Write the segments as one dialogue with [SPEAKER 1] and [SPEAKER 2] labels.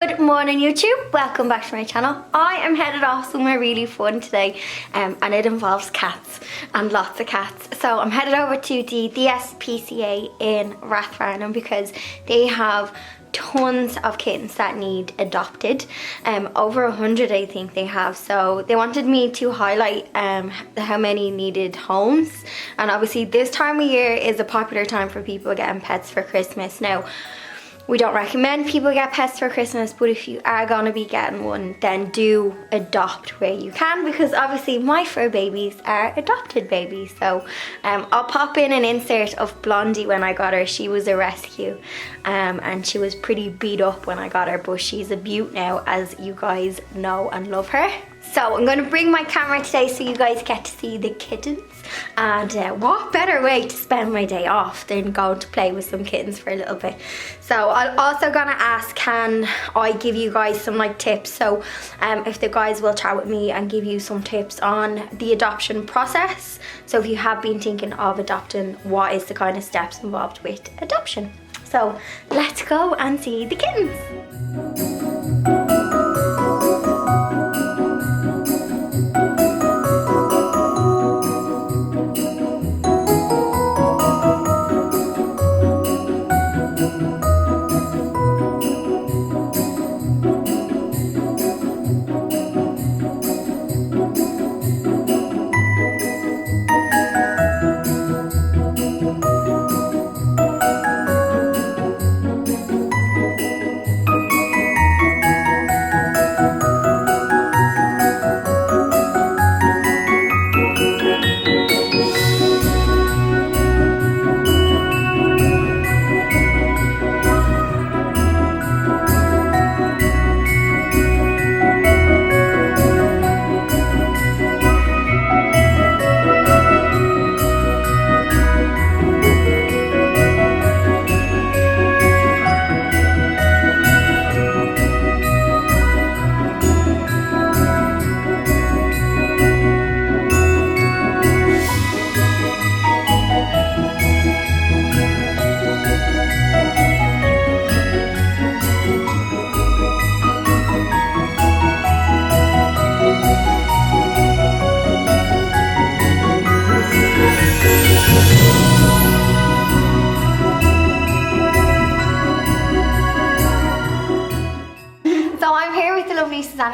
[SPEAKER 1] Good morning YouTube, welcome back to my channel. I am headed off somewhere really fun today and it involves cats and lots of cats. So I'm headed over to the DSPCA in Rathfarnham because they have tons of kittens that need adopted. Over 100 I think they have. So they wanted me to highlight how many needed homes, and obviously this time of year is a popular time for people getting pets for Christmas. Now, we don't recommend people get pets for Christmas, but if you are going to be getting one, then do adopt where you can, because obviously my fur babies are adopted babies. So I'll pop in an insert of Blondie when I got her. She was a rescue and she was pretty beat up when I got her, but she's a beaut now, as you guys know and love her. So I'm going to bring my camera today so you guys get to see the kittens, and what better way to spend my day off than going to play with some kittens for a little bit. So I'm also going to ask, can I give you guys some tips? So if the guys will chat with me and give you some tips on the adoption process. So if you have been thinking of adopting, what is the kind of steps involved with adoption? So let's go and see the kittens.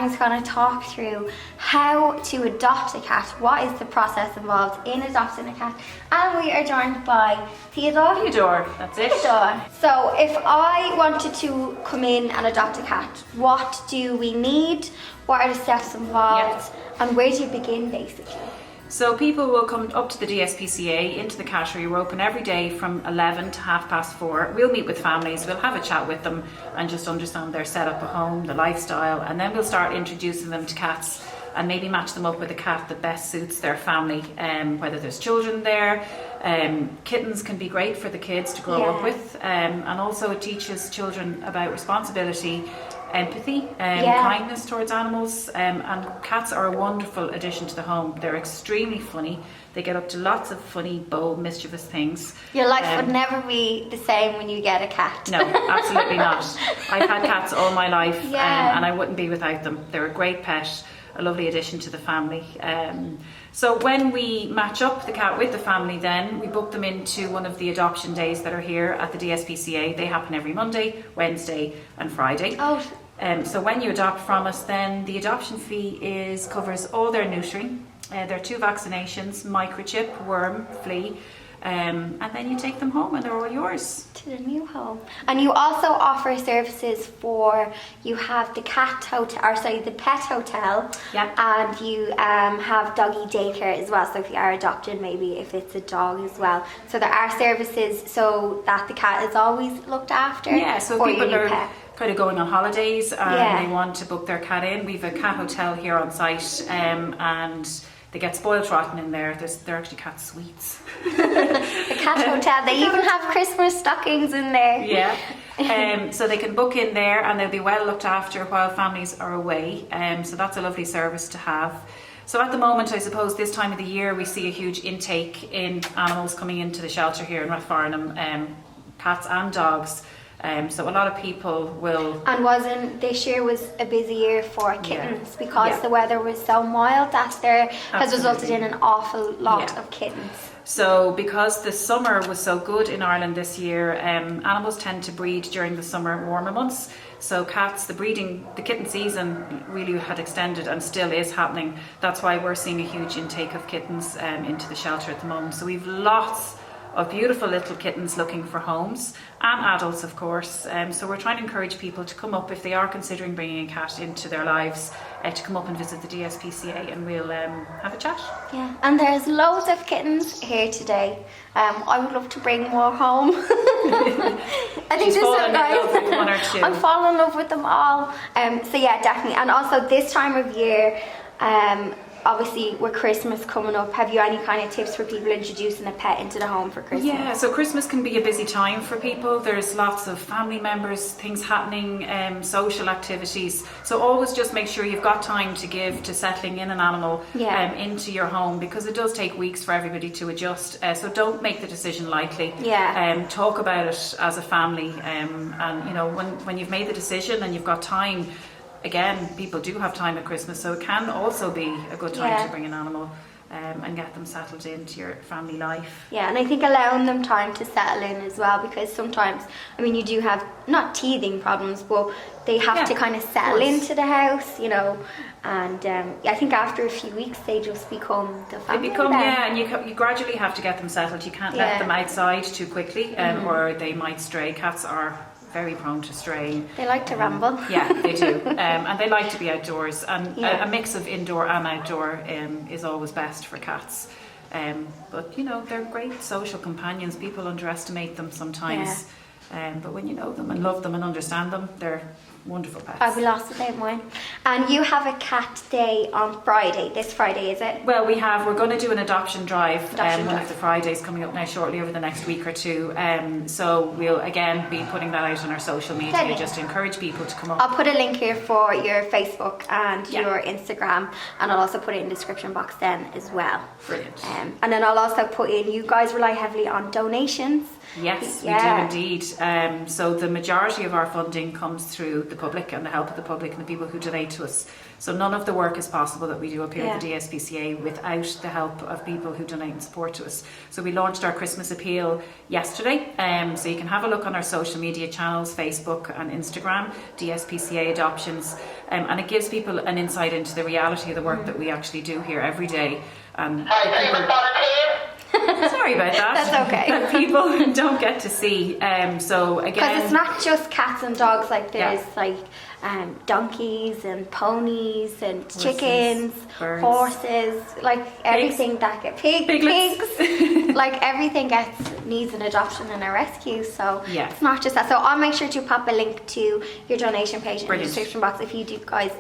[SPEAKER 1] Who's going to talk through how to adopt a cat, what is the process involved in adopting a cat, and we are joined by Theodore.
[SPEAKER 2] Theodore, that's it.
[SPEAKER 1] Theodore. So if I wanted to come in and adopt a cat, what do we need? What are the steps involved? And where do you begin basically?
[SPEAKER 2] So people will come up to the DSPCA into the cattery. We're open every day from 11 to 4:30. We'll meet with families, we'll have a chat with them and just understand their setup at home, the lifestyle, and then we'll start introducing them to cats and maybe match them up with a cat that best suits their family, whether there's children there. Kittens can be great for the kids to grow up with, and also it teaches children about responsibility, empathy, kindness towards animals, and cats are a wonderful addition to the home. They're extremely funny. They get up to lots of funny, bold, mischievous things.
[SPEAKER 1] Your life would never be the same when you get a cat.
[SPEAKER 2] No, absolutely not. I've had cats all my life, and I wouldn't be without them. They're a great pet, a lovely addition to the family. So when we match up the cat with the family, then we book them into one of the adoption days that are here at the DSPCA. They happen every Monday, Wednesday and Friday.
[SPEAKER 1] Oh.
[SPEAKER 2] So when you adopt from us, then the adoption fee covers all their neutering, their 2 vaccinations, microchip, worm, flea, and then you take them home and they're all yours.
[SPEAKER 1] To the new home. And you also offer services for, you have the cat hotel, or sorry, the pet hotel, and you have doggy daycare as well. So if you are adopted, maybe if it's a dog as well. So there are services so that the cat is always looked after.
[SPEAKER 2] Yeah, so people are kind of going on holidays and they want to book their cat in. We've a cat hotel here on site, and they get spoiled rotten in there. They're actually cat sweets.
[SPEAKER 1] The cat hotel. They even have Christmas stockings in there.
[SPEAKER 2] Yeah. So they can book in there and they'll be well looked after while families are away. So that's a lovely service to have. So at the moment, I suppose this time of the year, we see a huge intake in animals coming into the shelter here in Rathfarnham, cats and dogs. So a lot of people will.
[SPEAKER 1] And this year was a busy year for kittens because
[SPEAKER 2] Yeah.
[SPEAKER 1] the weather was so mild that there has resulted
[SPEAKER 2] Absolutely.
[SPEAKER 1] in an awful lot
[SPEAKER 2] Yeah.
[SPEAKER 1] of kittens.
[SPEAKER 2] So because the summer was so good in Ireland this year, animals tend to breed during the summer warmer months. So cats, the kitten season really had extended and still is happening. That's why we're seeing a huge intake of kittens into the shelter at the moment. So we've lots of beautiful little kittens looking for homes, and adults of course. So we're trying to encourage people to come up, if they are considering bringing a cat into their lives, to come up and visit the DSPCA, and we'll have a chat.
[SPEAKER 1] Yeah, and there's loads of kittens here today. I would love to bring more home. I think
[SPEAKER 2] She's
[SPEAKER 1] this
[SPEAKER 2] fallen in
[SPEAKER 1] nice.
[SPEAKER 2] love with one or two.
[SPEAKER 1] I'm falling in love with them all. So yeah, definitely. And also this time of year, obviously with Christmas coming up, have you any kind of tips for people introducing a pet into the home for Christmas?
[SPEAKER 2] Yeah, so Christmas can be a busy time for people. There's lots of family members, things happening, social activities. So always just make sure you've got time to give to settling in an animal into your home, because it does take weeks for everybody to adjust. So don't make the decision lightly.
[SPEAKER 1] Yeah.
[SPEAKER 2] Talk about it as a family, and you know, when you've made the decision and you've got time. Again, people do have time at Christmas, so it can also be a good time to bring an animal and get them settled into your family life.
[SPEAKER 1] Yeah, and I think allowing them time to settle in as well, because sometimes, I mean, you do have, not teething problems, but they have to kind of settle into the house, you know, and I think after a few weeks they just become the family.
[SPEAKER 2] They become, and you gradually have to get them settled. You can't let them outside too quickly, or they might stray. Cats are very prone to straying.
[SPEAKER 1] They like to ramble.
[SPEAKER 2] Yeah, they do. And they like to be outdoors. And a mix of indoor and outdoor is always best for cats. But, you know, they're great social companions. People underestimate them sometimes. But when you know them and love them and understand them, they're wonderful pets.
[SPEAKER 1] I'd be lost without mine. And you have a cat day on Friday. This Friday, is it?
[SPEAKER 2] Well, we're going to do an adoption drive. One of the Fridays coming up now shortly over the next week or two. So we'll again be putting that out on our social media just to encourage people to come up.
[SPEAKER 1] I'll put a link here for your Facebook and your Instagram, and I'll also put it in the description box then as well.
[SPEAKER 2] Brilliant.
[SPEAKER 1] And then I'll also put in, you guys rely heavily on donations.
[SPEAKER 2] Yes, we do indeed. So the majority of our funding comes through the public and the help of the public and the people who donate to us. So none of the work is possible that we do up here at the DSPCA without the help of people who donate and support to us. So we launched our Christmas appeal yesterday. So you can have a look on our social media channels, Facebook and Instagram, DSPCA Adoptions. And it gives people an insight into the reality of the work that we actually do here every day. And sorry about that.
[SPEAKER 1] That's okay.
[SPEAKER 2] That people don't get to see. So again,
[SPEAKER 1] because it's not just cats and dogs. Like there's like donkeys and ponies and chickens,
[SPEAKER 2] birds,
[SPEAKER 1] horses, like everything that gets pigs. Like everything needs an adoption and a rescue. So it's not just that. So I'll make sure to pop a link to your donation page in the description box if you guys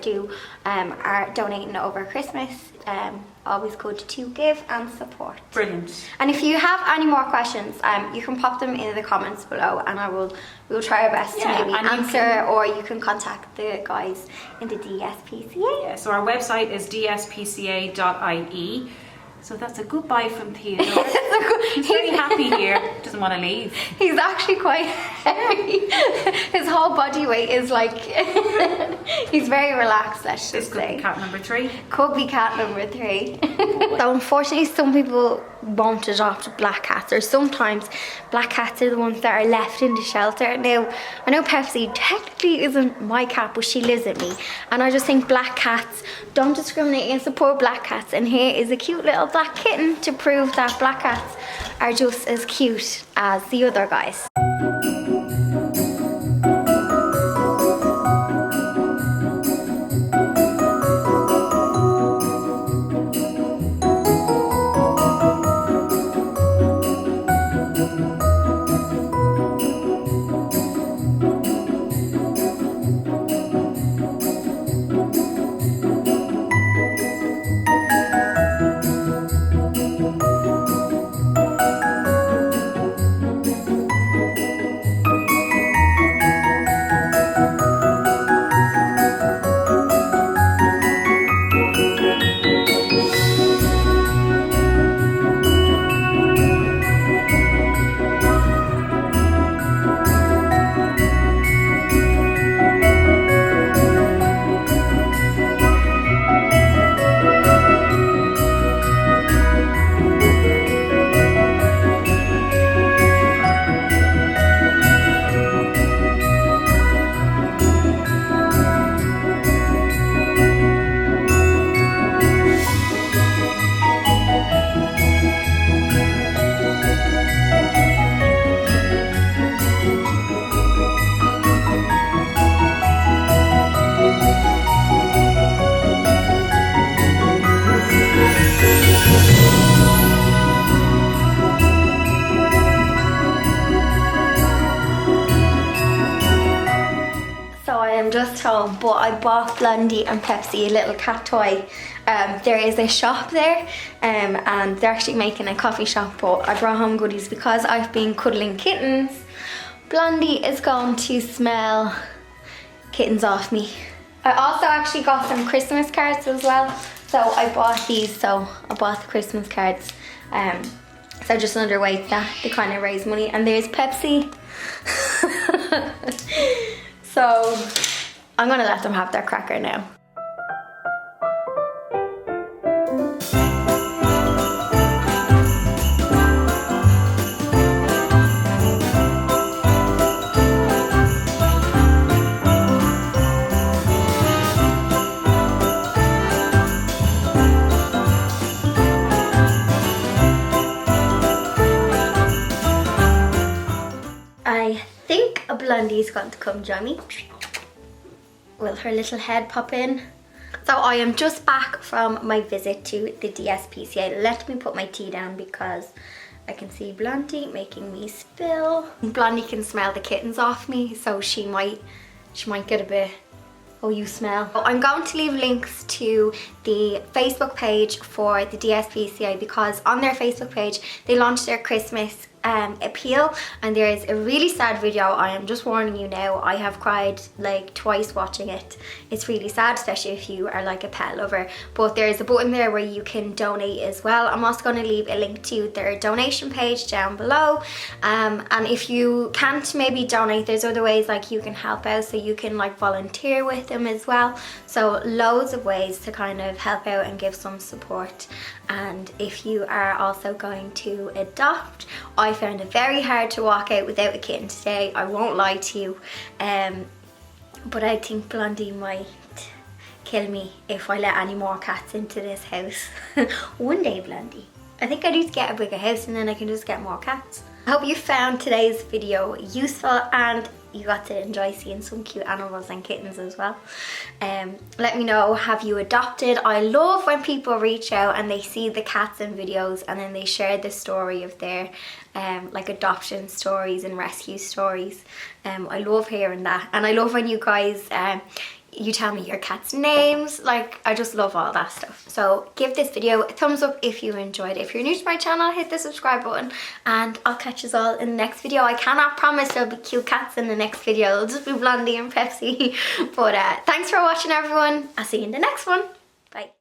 [SPEAKER 1] are donating over Christmas. Always good to give and support.
[SPEAKER 2] Brilliant.
[SPEAKER 1] And if you have any more questions, you can pop them in the comments below, and we'll try our best to maybe answer, or you can contact the guys in the DSPCA.
[SPEAKER 2] Yeah, so our website is dspca.ie. So that's a goodbye from Theodore. He's very happy here. Doesn't want to leave.
[SPEAKER 1] He's actually quite heavy. His whole body weight is like he's very relaxed, let's just say.
[SPEAKER 2] This could be cat number 3.
[SPEAKER 1] Could be cat number 3. So unfortunately some people won't adopt black cats, or sometimes black cats are the ones that are left in the shelter. Now I know Pepsi technically isn't my cat, but she lives with me, and I just think black cats, don't discriminate against the poor black cats, and here is a cute little black kitten to prove that black cats are just as cute as the other guys. but I bought Blondie and Pepsi a little cat toy. There is a shop there and they're actually making a coffee shop, but I brought home goodies because I've been cuddling kittens. Blondie is going to smell kittens off me. I also actually got some Christmas cards as well. So I bought these, so I bought the Christmas cards. So just another way to kind of raise money. And there's Pepsi. So I'm gonna let them have their cracker now. I think a Blondie's going to come join me. Will her little head pop in? So I am just back from my visit to the DSPCA. Let me put my tea down because I can see Blondie making me spill. Blondie can smell the kittens off me, so she might get a bit, oh you smell. I'm going to leave links to the Facebook page for the DSPCA because on their Facebook page they launched their Christmas appeal, and there is a really sad video. I am just warning you now, I have cried like twice watching it. It's really sad, especially if you are like a pet lover, but there is a button there where you can donate as well. I'm also going to leave a link to their donation page down below, and if you can't maybe donate, there's other ways like you can help out, so you can like volunteer with them as well. So loads of ways to kind of help out and give some support. And if you are also going to adopt, I found it very hard to walk out without a kitten today, I won't lie to you, but I think Blondie might kill me if I let any more cats into this house. One day, Blondie. I think I need to get a bigger house and then I can just get more cats. I hope you found today's video useful and you got to enjoy seeing some cute animals and kittens as well. Let me know, have you adopted? I love when people reach out and they see the cats in videos and then they share the story of their like adoption stories and rescue stories. I love hearing that, and I love when you guys you tell me your cat's names. Like, I just love all that stuff. So give this video a thumbs up if you enjoyed it. If you're new to my channel, hit the subscribe button and I'll catch you all in the next video. I cannot promise there'll be cute cats in the next video. It'll just be Blondie and Pepsi. But thanks for watching, everyone. I'll see you in the next one. Bye.